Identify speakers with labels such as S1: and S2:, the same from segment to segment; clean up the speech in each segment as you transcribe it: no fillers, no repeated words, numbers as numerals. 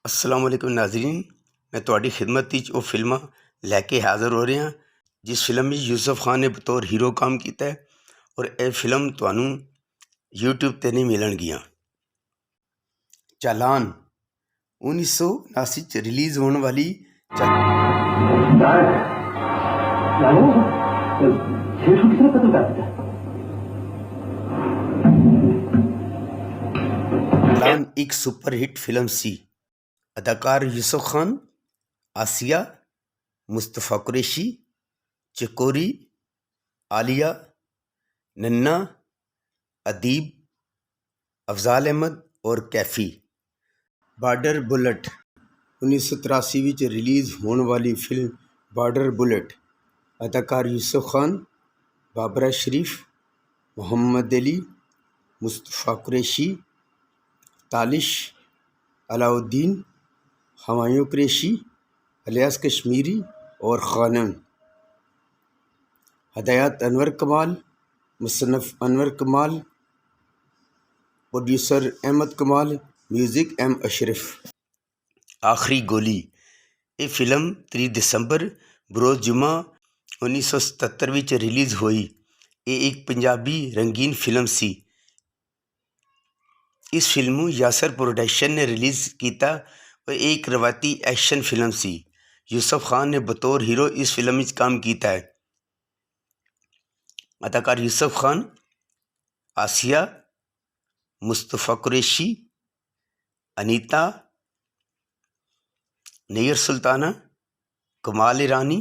S1: अस्सलाम वालेकुम नाज़रीन, मैं तुहाडी खिदमत विच वो फिल्मां लैके हाज़र हो रहा जिस फिल्म में यूसुफ खान ने बतौर हीरो काम किया है और यह फिल्म तुहानू यूट्यूब ते नहीं मिलणगियां। चालान 1979 रिलीज़ होने वाली चालान एक सुपरहिट फिल्म सी। अदाकार यूसुफ खान, आसिया, मुस्तफ़ा कुरैशी, चकोरी, आलिया, नन्ना, अदीब, अफजाल अहमद और कैफी। बॉर्डर बुलेट 1983 विच रिलीज़ होने वाली फिल्म बॉर्डर बुलेट। अदाकार यूसुफ खान, बाबरा शरीफ, मोहम्मद अली, मुस्तफ़ा कुरैशी, तालिश, अलाउद्दीन, हुमायूं कुरैशी, इलियास कश्मीरी और खानम। हदायत अनवर कमाल, मुसन्नफ़ अनवर कमाल, प्रोड्यूसर अहमद कमाल, म्यूजिक एम अशरफ। आखिरी गोली ये फिल्म 3 दिसंबर बरोज़ जुमा 1977 विच रिलीज़ हुई। ये एक पंजाबी रंगीन फिल्म सी। इस फिल्म को यासर प्रोडक्शन ने रिलीज़ किया और एक रवायती एक्शन फिल्म सी। यूसुफ खान ने बतौर हीरो इस फिल्म में काम किया है। अदाकार यूसुफ खान, आसिया, मुस्तफ़ा कुरैशी, अनीता, नैयर सुल्ताना, कमाल ईरानी,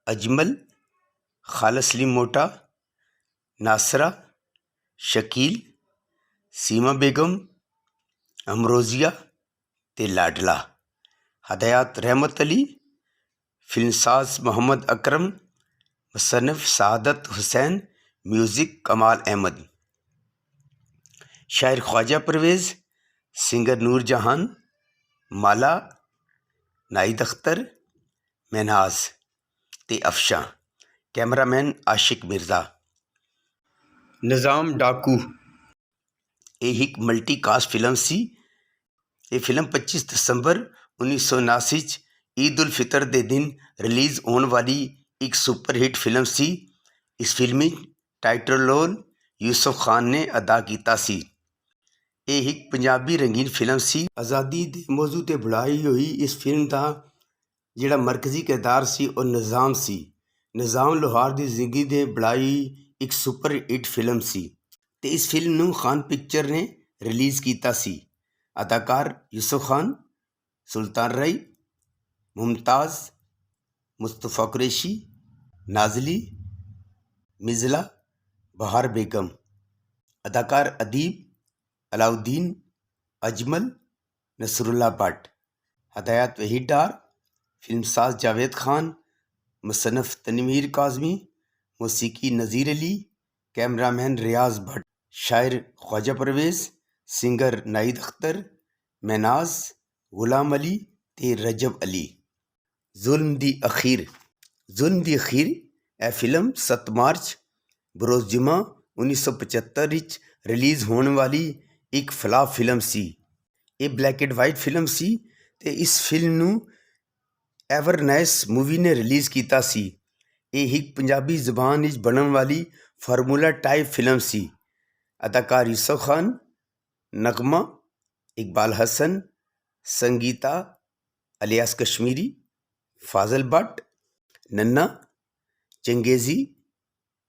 S1: अजमल, खालिद सलीम मोटा, नासरा, शकील, सीमा बेगम, अमरोजिया ते लाडला। हदायत रहमत अली, फिल्मसाज मोहम्मद अकरम, मुसन्नफ़ सआदत हुसैन, म्यूजिक कमाल अहमद। शायर ख्वाजा परवेज़, सिंगर नूर जहान, माला, नाहिद अख्तर, महनाज ते अफशा। कैमरामैन आशिक मिर्ज़ा। निज़ाम डाकू ये एक मल्टी कास्ट फिल्म सी। ये फिल्म 25 दिसंबर 1979 ईद उल फितर के दिन रिलीज़ होने वाली एक सुपरहिट फिल्म सी। इस फिल्म में टाइटल रोल यूसुफ खान ने अदा किया सी। ये एक पंजाबी रंगीन फिल्म सी। आज़ादी के मौजू ते बनाई हुई इस फिल्म का जिहड़ा मरकजी किरदार सी और निज़ाम सी। निज़ाम लाहौर की जिंदगी दे बनाई एक सुपरहिट फिल्म सी ते इस फिल्म नूं खान पिक्चर ने रिलीज़ किया सी। अदाकार यूसुफ खान, सुल्तान राय, मुमताज़, मुस्तफ़ा कुरैशी, नाज़ली, मिज़ला, बहार बेगम। अदाकार अदीब, अलाउद्दीन, अजमल, नसरुल्ला भट्ट। हदायत वहीद डार, फिल्मसाज जावेद खान, मुसन्नफ़ तनवीर काज़मी, मौसीकी नज़ीर अली, कैमरामैन रियाज भट्ट। शायर ख्वाजा परवेज़, सिंगर नाहिद अख्तर, महनाज, गुलाम अली ते रजब अली। जुल्म दी अखीर यह फिल्म 7 मार्च बरोज़ जुमा 1975 विच रिलीज़ होने वाली एक फ्लॉप फिल्म सी। ये ब्लैक एंड वाइट फिल्म सी ते इस फिल्म नूं एवरनाइस मूवी ने रिलीज़ किया सी। ये एक पंजाबी ज़बान विच बनने वाली फार्मूला टाइप फिल्म सी। अदाकार यूसुफ खान, नगमा, इकबाल हसन, संगीता, इलियास कश्मीरी, फाजिल भट्ट, नन्ना, चंगेज़ी,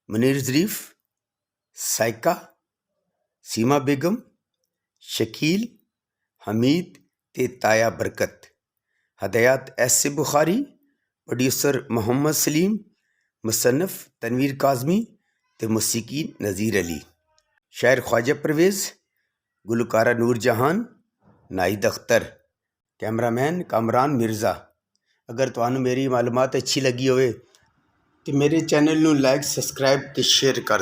S1: मुनीर ज़रीफ, साइका, सीमा बेगम, शकील, हमीद ते ताया बरकत। हदायत एस बुखारी, प्रोड्यूसर मोहम्मद सलीम, मुसन्नफ़ तनवीर काज़मी ते मौसीकी नज़ीर अली। शायर ख्वाजा परवेज़, गुलकारा नूर जहान, नाहिद अख्तर। कैमरामैन कामरान मिर्ज़ा। अगर तुहानू मेरी मालूमात अच्छी लगी होवे तो मेरे चैनल नू लाइक, सब्सक्राइब ते शेयर कर।